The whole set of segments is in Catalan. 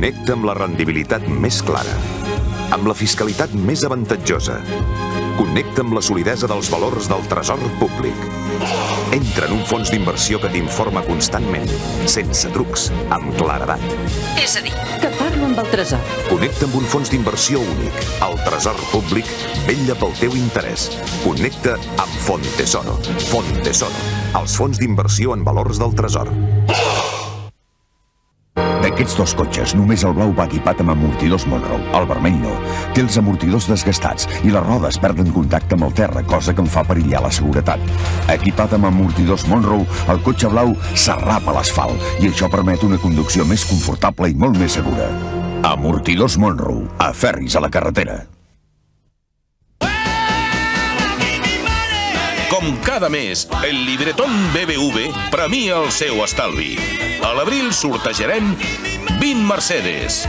Connecta amb la rendibilitat més clara, amb la fiscalitat més avantatjosa. Connecta amb la solidesa dels valors del tresor públic. Entra en un fons d'inversió que t'informa constantment, sense trucs, amb claredat. És a dir, que parlo amb el tresor. Connecta amb un fons d'inversió únic. El tresor públic vetlla pel teu interès. Connecta amb Fontesoro. Fontesoro, els fons d'inversió en valors del tresor. D'aquests dos cotxes, només el blau va equipat amb amortidors Monroe. El vermell no. Té els amortidors desgastats i les rodes perden contacte amb el terra, cosa que en fa perillar la seguretat. Equipat amb amortidors Monroe, el cotxe blau s'arrapa a l'asfalt i això permet una conducció més confortable i molt més segura. Amortidors Monroe. Aferris a la carretera. Com cada mes, el Libretón BBV premia el seu estalvi. A l'abril sortejarem 20 Mercedes,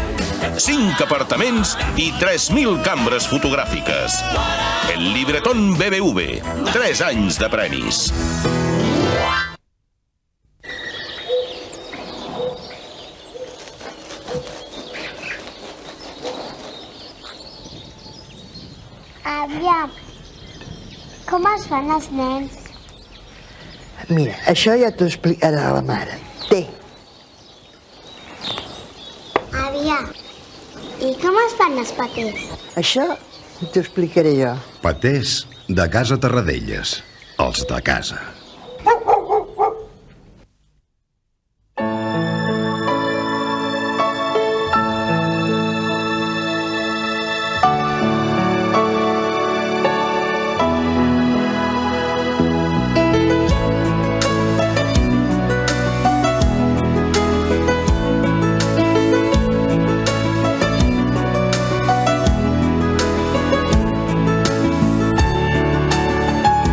5 apartaments i 3.000 cambres fotogràfiques. El Libretón BBV, 3 anys de premis. Aviam, com es fan els nens? Mira, això ja t'ho explicarà la mare. Té. Aviam, i com es fan els paters? Això t'ho explicaré jo. Paters de Casa Terradellas, els de casa.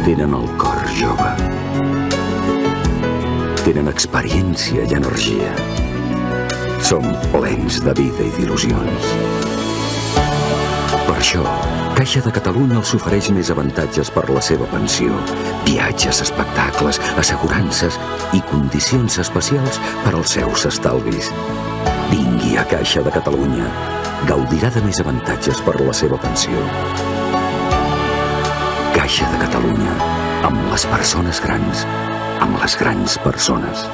Tenen el cor jove. Tenen experiència i energia. Som plens de vida i d'il·lusions. Per això, Caixa de Catalunya els ofereix més avantatges per la seva pensió. Viatges, espectacles, assegurances i condicions especials per als seus estalvis. Vingui a Caixa de Catalunya. Gaudirà de més avantatges per la seva pensió. Caixa de Catalunya, amb les persones grans, amb les grans personas.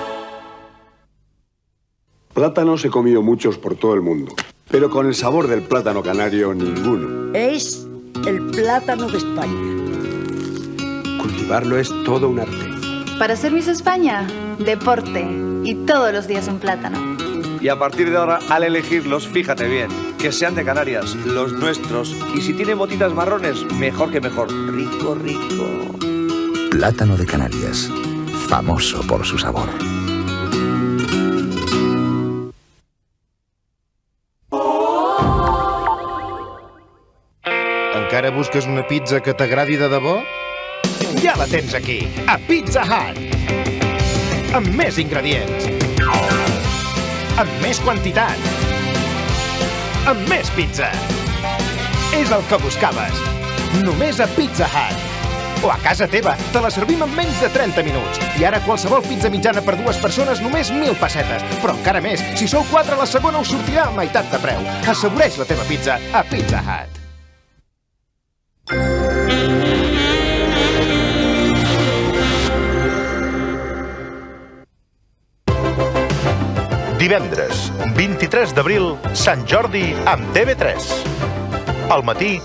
Plátanos he comido muchos por todo el mundo, pero con el sabor del plátano canario ninguno. Es el plátano de España. Cultivarlo es todo un arte. Para ser Miss España, deporte y todos los días un plátano. Y a partir de ahora, al elegirlos, fíjate bien, que sean de Canarias, los nuestros. Y si tienen motitas marrones, mejor que mejor. Rico, rico. Plátano de Canarias, famoso por su sabor. Encara busques una pizza que t'agradi de debò? Ja la tens aquí, a Pizza Hut. Amb més ingredients. Amb més quantitat. Amb més pizza. És el que buscaves. Només a Pizza Hut. O a casa teva, te la servim en menys de 30 minuts. I ara qualsevol pizza mitjana per 2 persones només 1.000 pessetes. Però encara més, si sou 4, la segona us sortirà a meitat de preu. Assaboreix la teva pizza a Pizza Hut. Divendres, 23 d'abril, Sant Jordi amb TV3. Al matí,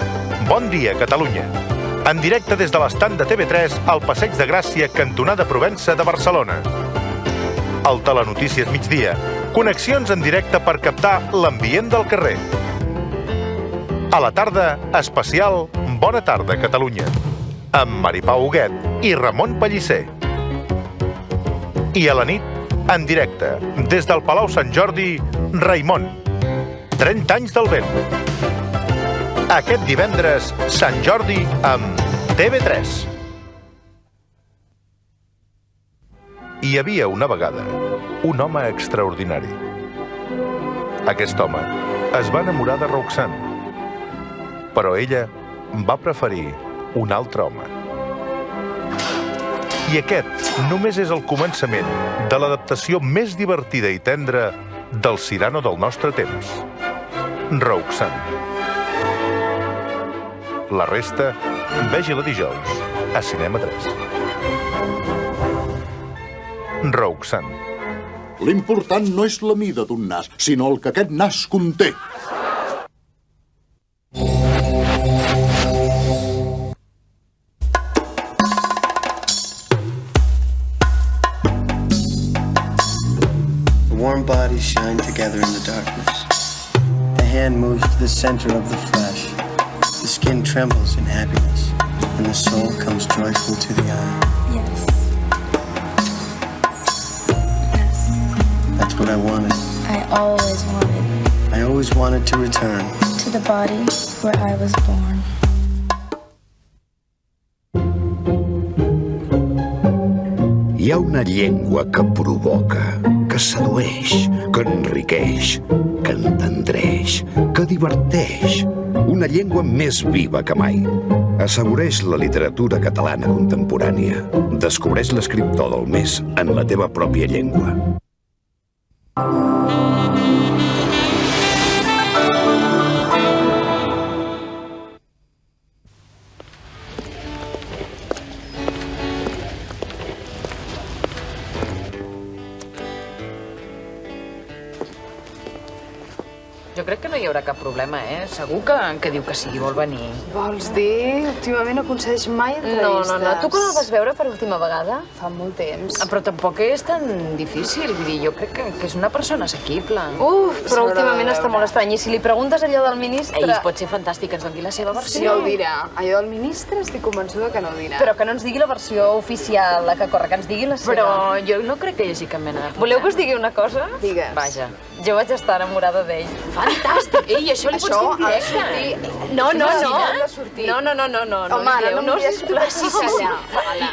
Bon dia, Catalunya. En directe des de l'estand de TV3 al Passeig de Gràcia, cantonada Provença de Barcelona. Al Telenotícies migdia, connexions en directe per captar l'ambient del carrer. A la tarda, especial Bona tarda, Catalunya, amb Maripau Huguet i Ramon Pellicer. I a la nit, en directe, des del Palau Sant Jordi, Raimon. 30 anys del vent. Aquest divendres, Sant Jordi amb TV3. Hi havia una vegada un home extraordinari. Aquest home es va enamorar de Roxanne, però ella va preferir un altre home. I aquest només és el començament de l'adaptació més divertida i tendra del Cyrano del nostre temps. Roxanne. La resta, vegi-la dijous, a Cinema 3. Roxanne. L'important no és la mida d'un nas, sinó el que aquest nas conté. The warm bodies shine together in the darkness. The hand moves to the center of the flesh. The skin trembles in happiness, and the soul comes joyful to the eye. Yes. That's what I wanted. I always wanted. I always wanted to return. To the body where I was born. Hi ha una llengua que provoca, que sedueix, que enriqueix, que entendreix, que diverteix. Una llengua més viva que mai. Assaboreix la literatura catalana contemporània. Descobreix l'escriptor del mes en la teva pròpia llengua. Jo crec que no hi haurà cap problema, Segur que diu que sí, vol venir. Vols dir? Últimament no aconsegueix mai entrevistes. No. Tu quan el vas veure per última vegada? Fa molt temps. Però tampoc és tan difícil, vull dir, jo crec que és una persona assequible. Però últimament està molt estrany. I si li preguntes allò del ministre... Ell pot ser fantàstic, ens doni la seva versió. Sí, ho dirà. Allò del ministre estic convençuda que no ho dirà. Però que no ens digui la versió oficial, la que corre, que ens digui la seva. Però jo no crec que hi hagi cap mena de... Voleu que us digui una cosa? Digues. Vaja. Jo vaig estar enamorada d'ell. Fantàstic! Ei, això li pots dir en directe. No. Home, ara no em diries Sí.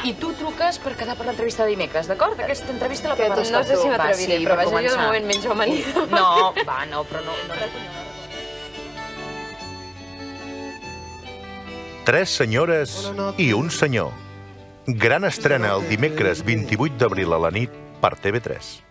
I tu truques per quedar per l'entrevista de dimecres, d'acord? Aquesta entrevista la prepares No sé si m'atreviré, però vaja, jo de moment menjo amanida. No, però no. 3 senyores i un senyor. Gran estrena el dimecres 28 d'abril a la nit per TV3.